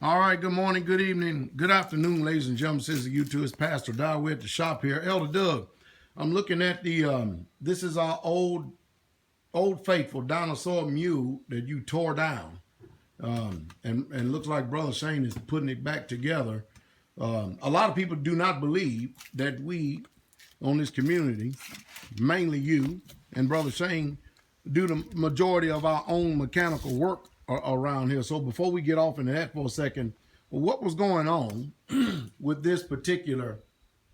All right, good morning, good evening, good afternoon, ladies and gentlemen. This is YouTube. It's Pastor Dow. We're at the shop here. Elder Doug, I'm looking at the, this is our old faithful dinosaur mule that you tore down. And looks like Brother Shane is putting it back together. A lot of people do not believe that we on this community, mainly you and Brother Shane, do the majority of our own mechanical work around here. So before we get off into that for a second, what was going on with this particular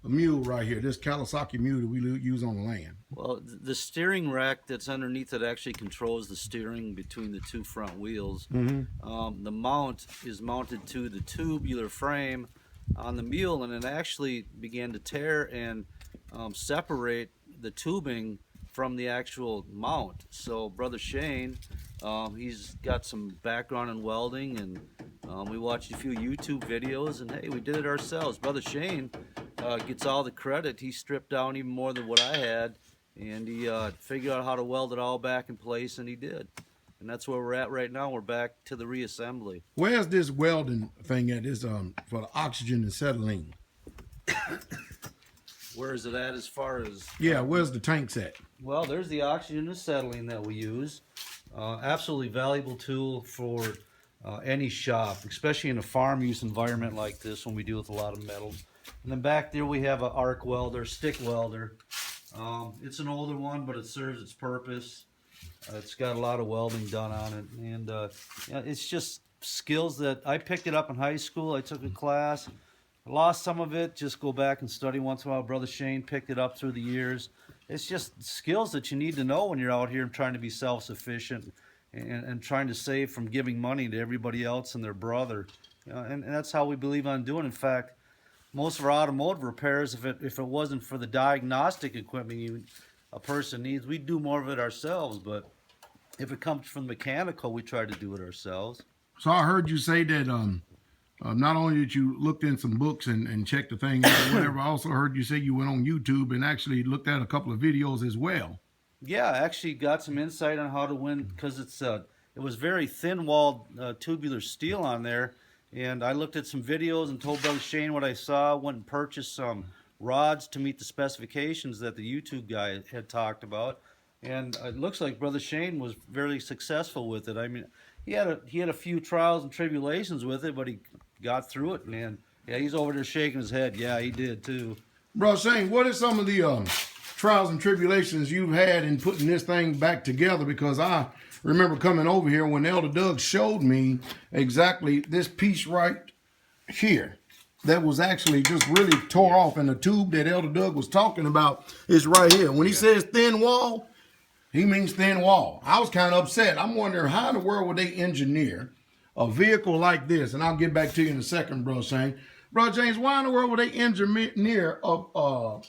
mule right here, this Kawasaki mule that we use on the land? Well, the steering rack that's underneath it actually controls the steering between the two front wheels. The mount is mounted to the tubular frame on the mule, and it actually began to tear and separate the tubing from the actual mount. So Brother Shane, he's got some background in welding, and we watched a few YouTube videos, and hey, we did it ourselves. Brother Shane gets all the credit. He stripped down even more than what I had, and he figured out how to weld it all back in place, and he did. And that's where we're at right now. We're back to the reassembly. Where's this welding thing at? Is for the oxygen and acetylene? Where is it at as far as? Yeah, where's the tanks at? Well, there's the oxygen and acetylene that we use. Absolutely valuable tool for any shop, especially in a farm use environment like this when we deal with a lot of metals. And then back there we have an arc welder, stick welder. It's an older one, but it serves its purpose. It's got a lot of welding done on it, and it's just skills that I picked it up in high school. I took a class. I lost some of it, just go back and study once in a while. Brother Shane picked it up through the years. It's just skills that you need to know when you're out here trying to be self-sufficient and trying to save from giving money to everybody else and their brother. And that's how we believe on doing. In fact, most of our automotive repairs, if it wasn't for the diagnostic equipment a person needs, we do more of it ourselves. But if it comes from mechanical, we try to do it ourselves. So I heard you say that not only did you looked in some books and checked the thing out or whatever, I also heard you say you went on YouTube and actually looked at a couple of videos as well. Yeah, I actually got some insight on how to win, because it was very thin-walled tubular steel on there, and I looked at some videos and told Brother Shane what I saw, went and purchased some rods to meet the specifications that the YouTube guy had talked about, and it looks like Brother Shane was very successful with it. I mean, he had a few trials and tribulations with it, but he got through it, man. Yeah, he's over there shaking his head. Yeah, he did too. Bro Shane, what are some of the trials and tribulations you've had in putting this thing back together? Because I remember coming over here when Elder Doug showed me exactly this piece right here that was actually just really tore off, and the tube that Elder Doug was talking about is right here. When he says thin wall, he means thin wall. I was kind of upset. I'm wondering how in the world would they engineer a vehicle like this? And I'll get back to you in a second, Bro Shane. Bro James, why in the world would they engineer a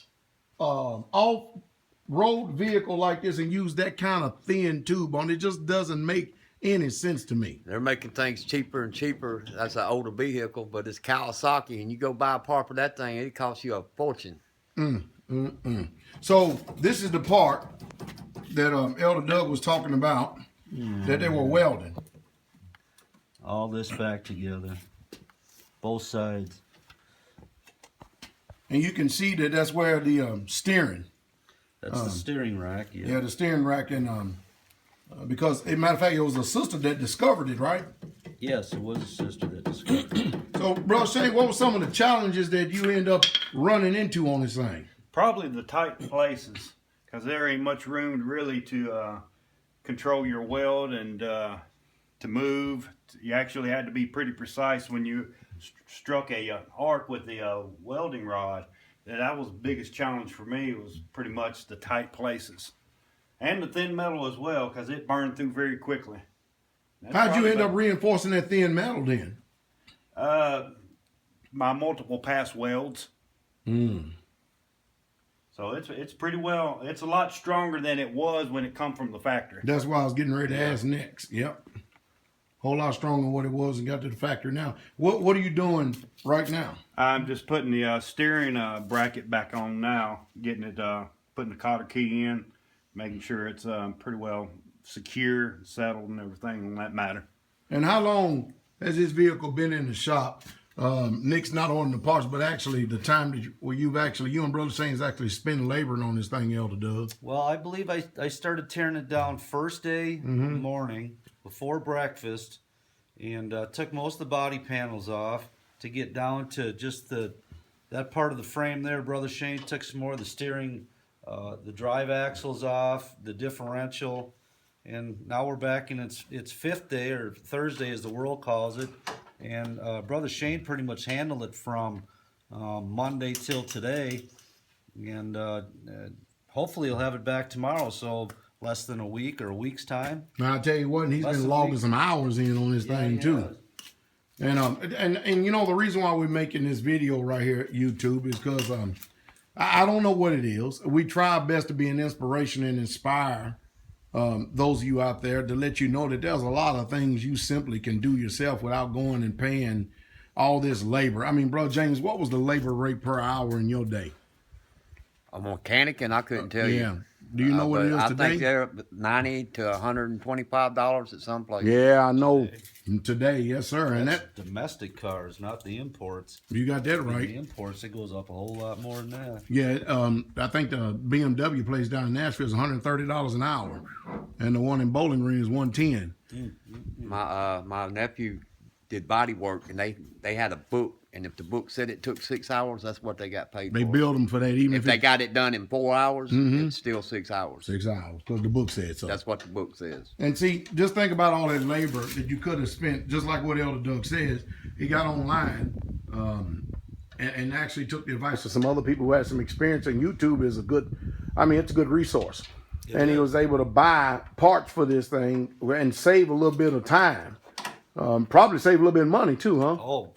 off-road vehicle like this and use that kind of thin tube on it? It just doesn't make any sense to me. They're making things cheaper and cheaper. That's an older vehicle, but it's Kawasaki, and you go buy a part for that thing, it costs you a fortune. So this is the part that Elder Doug was talking about that they were welding. All this back together, both sides. And you can see that that's where the steering. That's the steering rack. Yeah, the steering rack, and because, as a matter of fact, it was a sister that discovered it, right? Yes, it was a sister that discovered it. So, Bro Shane, what were some of the challenges that you end up running into on this thing? Probably the tight places, because there ain't much room really to control your weld and to move. You actually had to be pretty precise when you struck a arc with the welding rod. That was the biggest challenge for me, was pretty much the tight places. And the thin metal as well, because it burned through very quickly. How'd you end up reinforcing that thin metal then? My multiple pass welds. So it's pretty well, it's a lot stronger than it was when it come from the factory. That's why I was getting ready to ask next. Yep. Whole lot stronger than what it was and got to the factory now. What are you doing right now? I'm just putting the steering bracket back on now, getting it, putting the cotter key in, making sure it's pretty well secure, settled, and everything on that matter. And how long has this vehicle been in the shop? Nick's not on the parts, but actually the time that you and Brother Shane's actually spent laboring on this thing, Elder Doug. Well, I believe I started tearing it down first day morning before breakfast, and took most of the body panels off to get down to just that part of the frame there. Brother Shane took some more of the steering, the drive axles off, the differential, and now we're back in its fifth day, or Thursday as the world calls it. And Brother Shane pretty much handled it from Monday till today, and hopefully he'll have it back tomorrow. So less than a week or a week's time. Now I tell you what, he's Less been than logging week. some hours in on this thing too. And you know the reason why we're making this video right here at YouTube is because I don't know what it is. We try our best to be an inspiration and inspire those of you out there, to let you know that there's a lot of things you simply can do yourself without going and paying all this labor. I mean, Bro James, what was the labor rate per hour in your day? A mechanic, and I couldn't tell Yeah. you. Do you know what it But is I today? think they're $90 to $125 at some place. Yeah, I know. Today, yes, sir. And That's that domestic cars, not the imports. you got that The right. imports, it goes up a whole lot more than that. Yeah, I think the BMW place down in Nashville is $130 an hour, and the one in Bowling Green is $110. My nephew did body work, and they had a book, and if the book said it took 6 hours, that's what they got paid They for. build them for that, even If if they it's got it done in 4 hours, it's still 6 hours. 6 hours, because the book said so. That's what the book says. And see, just think about all that labor that you could have spent, just like what Elder Doug says. He got online and actually took the advice of some other people who had some experience. And YouTube is it's a good resource. And he was able to buy parts for this thing and save a little bit of time. Probably save a little bit of money too, huh? Oh,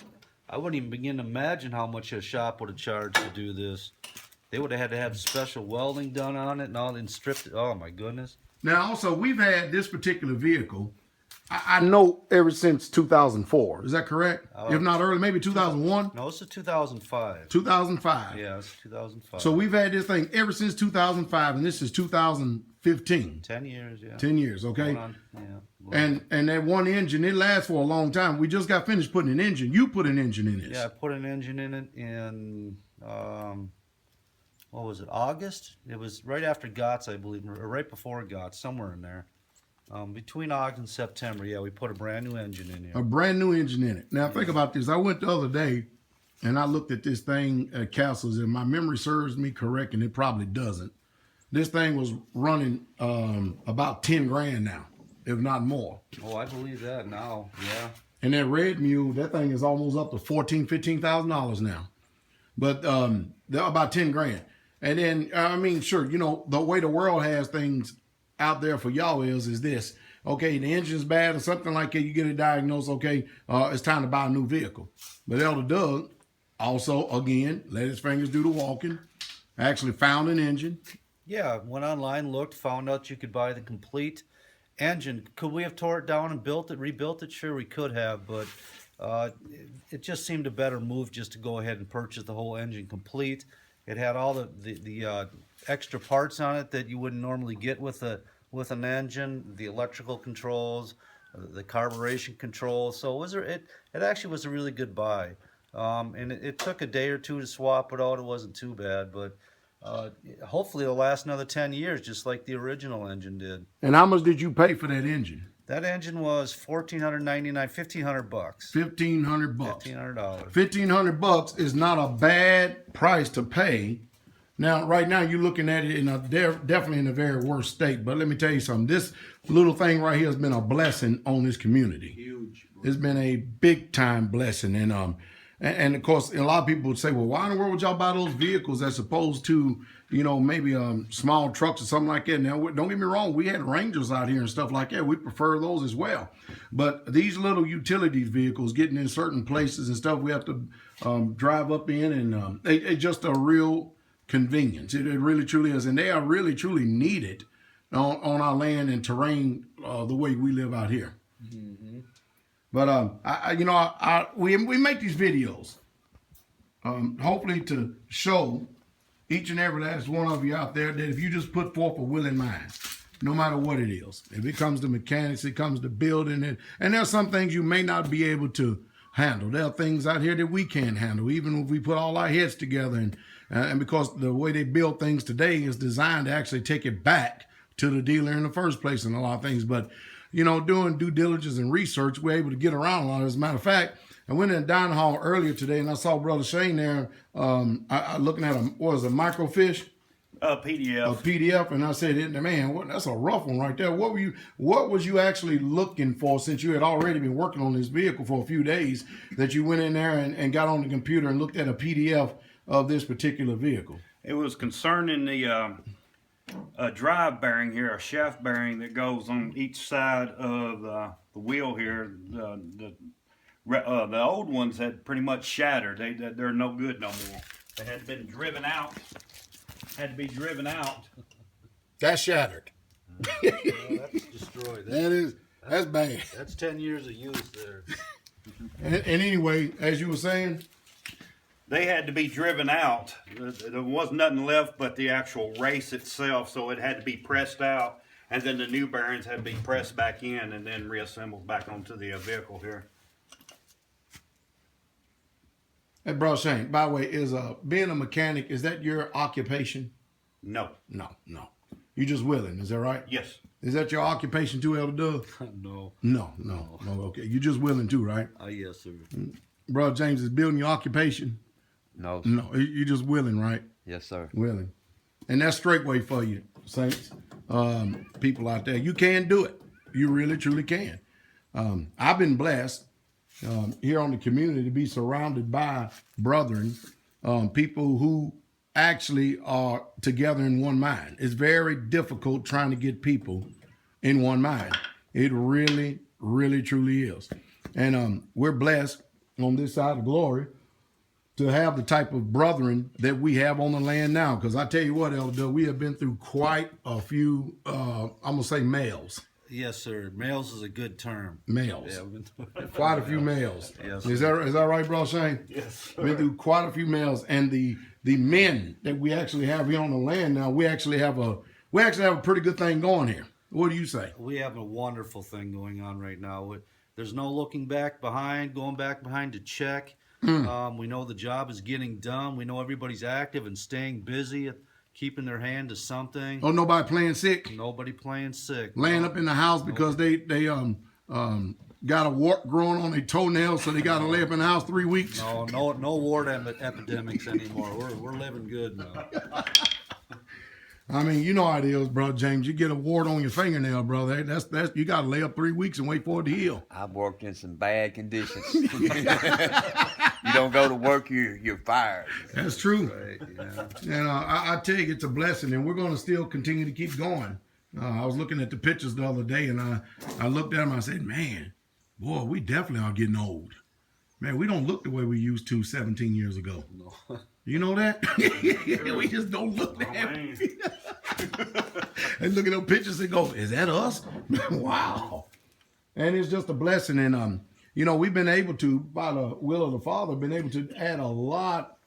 I wouldn't even begin to imagine how much a shop would have charged to do this. They would have had to have special welding done on it and all, and stripped it. Oh my goodness. Now, also, we've had this particular vehicle, I know, ever since 2004. Is that correct? If not early, maybe 2001? No, it's a 2005. 2005. Yeah, it's 2005. So we've had this thing ever since 2005, and this is 2015. 10 years, yeah. 10 years, okay? Going on, yeah. And that one engine, it lasts for a long time. We just got finished putting an engine. You put an engine in this. Yeah, I put an engine in it in, what was it, August? It was right after GOTS, I believe, or right before GOTS, somewhere in there. Between August and September, yeah, we put a brand new engine in here. A brand new engine in it. Now, think about this. I went the other day, and I looked at this thing at Castle's, and my memory serves me correct, and it probably doesn't. This thing was running about 10 grand now, if not more. Oh, I believe that now, yeah. And that red mule, that thing is almost up to $15,000 now. But they're about 10 grand. And then, I mean, sure, you know, the way the world has things out there for y'all is this. Okay, the engine's bad or something like that, you get it diagnosed, okay, it's time to buy a new vehicle. But Elder Doug also, again, let his fingers do the walking, actually found an engine. Yeah, went online, looked, found out you could buy the complete engine. Could we have tore it down and rebuilt it? Sure, we could have, but it just seemed a better move just to go ahead and purchase the whole engine complete. It had all the extra parts on it that you wouldn't normally get with an engine, the electrical controls, the carburation controls. So it actually was a really good buy. And it took a day or two to swap it out. It wasn't too bad, but hopefully it'll last another 10 years, just like the original engine did. And how much did you pay for that engine? That engine was $1,499, $1,500. $1,500. $1,500. $1,500 is not a bad price to pay. Now, right now, you're looking at it definitely in a very worse state. But let me tell you something. This little thing right here has been a blessing on this community. Huge. It's been a big time blessing. And of course, a lot of people would say, well, why in the world would y'all buy those vehicles as opposed to, you know, maybe small trucks or something like that? Now, don't get me wrong. We had Rangers out here and stuff like that. We prefer those as well. But these little utility vehicles getting in certain places and stuff, we have to drive up in, and it's just a real convenience. It really truly is. And they are really truly needed on our land and terrain the way we live out here. Mm-hmm. But we make these videos, hopefully to show each and every last one of you out there that if you just put forth a willing mind, no matter what it is. If it comes to mechanics, it comes to building it. And there's some things you may not be able to handle. There are things out here that we can't handle, even if we put all our heads together. And because the way they build things today is designed to actually take it back to the dealer in the first place and a lot of things. But, doing due diligence and research, we're able to get around a lot. As a matter of fact, I went in the dining hall earlier today and I saw Brother Shane there looking at a microfiche? PDF. A PDF, and I said, man, that's a rough one right there. What was you actually looking for, since you had already been working on this vehicle for a few days, that you went in there and got on the computer and looked at a PDF of this particular vehicle? It was concerning the drive bearing here, a shaft bearing that goes on each side of the wheel here. The old ones had pretty much shattered. They're no good no more. They had been driven out. Had to be driven out. That's shattered. That's destroyed. That's bad. That's 10 years of use there. And anyway, as you were saying, They had to be driven out. There was nothing left but the actual race itself, so it had to be pressed out, and then the new bearings had to be pressed back in and then reassembled back onto the vehicle here. hey, bro, Shane, by the way, being a mechanic, is that your occupation? No. No. You just willing, is that right? Yes. Is that your occupation too, Elder Doug? No. No. Okay, you just willing too, right? Yes, sir. Bro, James, is building your occupation? No. No, you just willing, right? Yes, sir. Willing. And that's straightway for you, saints, people out there. You can do it. You really, truly can. I've been blessed here on the community to be surrounded by brethren, people who actually are together in one mind. It's very difficult trying to get people in one mind. It really, really, truly is. And we're blessed on this side of glory to have the type of brethren that we have on the land now. Because I tell you what, Elder Doug, we have been through quite a few, I'm going to say males. Yes, sir. Males is a good term. Males. Yeah, we've been Quite a few males. Yes, Is that right, bro, Shane? Yes. Been through quite a few males. And the men that we actually have here on the land now, we actually have a pretty good thing going here. What do you say? We have a wonderful thing going on right now. There's no looking going back behind to check. We know the job is getting done. We know everybody's active and staying busy, keeping their hand to something. Oh, nobody playing sick? Nobody playing sick. Laying up in the house because they got a wart growing on their toenails, so they got to lay up in the house 3 weeks. No wart epidemics anymore. We're living good now. I mean, you know how it is, bro, James. You get a wart on your fingernail, bro. That's you got to lay up 3 weeks and wait for it to heal. I've worked in some bad conditions. You don't go to work, you're fired. That's true. Right, yeah. And I tell you, it's a blessing, and we're going to still continue to keep going. I was looking at the pictures the other day, and I looked at them. I said, man, boy, we definitely are getting old. Man, we don't look the way we used to 17 years ago. No. You know that? We just don't look that. man. And look at those pictures and go, is that us? Wow. And it's just a blessing. And, we've been able to, by the will of the Father, been able to add a lot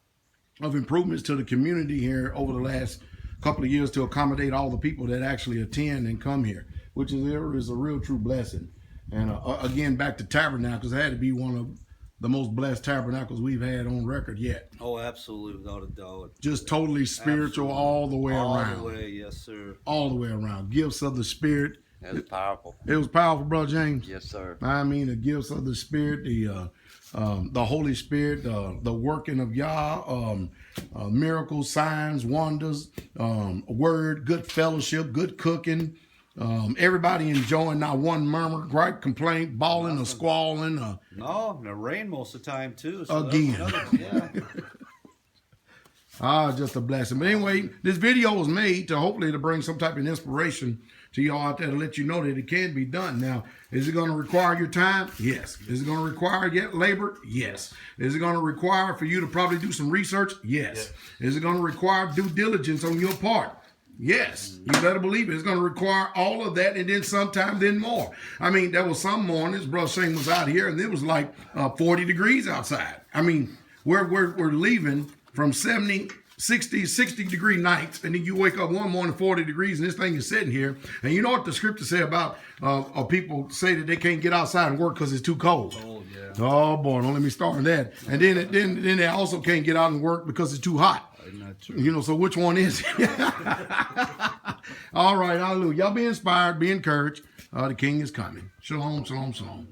of improvements to the community here over the last couple of years to accommodate all the people that actually attend and come here, which is a real true blessing. And again, back to Tabernacles, it had to be one of the most blessed tabernacles we've had on record yet. Oh, absolutely, without a doubt. Just totally spiritual Absolutely. all the way around. All the way, yes, sir. All the way around. Gifts of the Spirit. That was powerful. It was powerful, Brother James. Yes, sir. I mean, the gifts of the Spirit, the Holy Spirit, the working of Yah, miracles, signs, wonders, word, good fellowship, good cooking. Everybody enjoying, not one murmur, gripe, complaint, bawling or squalling. No, and it rained most of the time, too. So Again. Yeah. Just a blessing. But anyway, this video was made to hopefully to bring some type of inspiration to y'all out there to let you know that it can be done. Now, is it going to require your time? Yes. Is it going to require labor? Yes. Is it going to require for you to probably do some research? Yes. Is it going to require due diligence on your part? Yes, you better believe it. It's going to require all of that, and then sometime then more. I mean, there was some mornings, Brother Shane was out here, and it was like 40 degrees outside. I mean, we're leaving from 70 60 degree nights, and then you wake up one morning 40 degrees, and this thing is sitting here. And you know what the scripture say about people say that they can't get outside and work because it's too cold. Oh, yeah. Oh boy, don't let me start on that. And then they also can't get out and work because it's too hot. Isn't that true? You know, so which one is it? All right, hallelujah. Y'all be inspired, be encouraged. The King is coming. Shalom, shalom, shalom.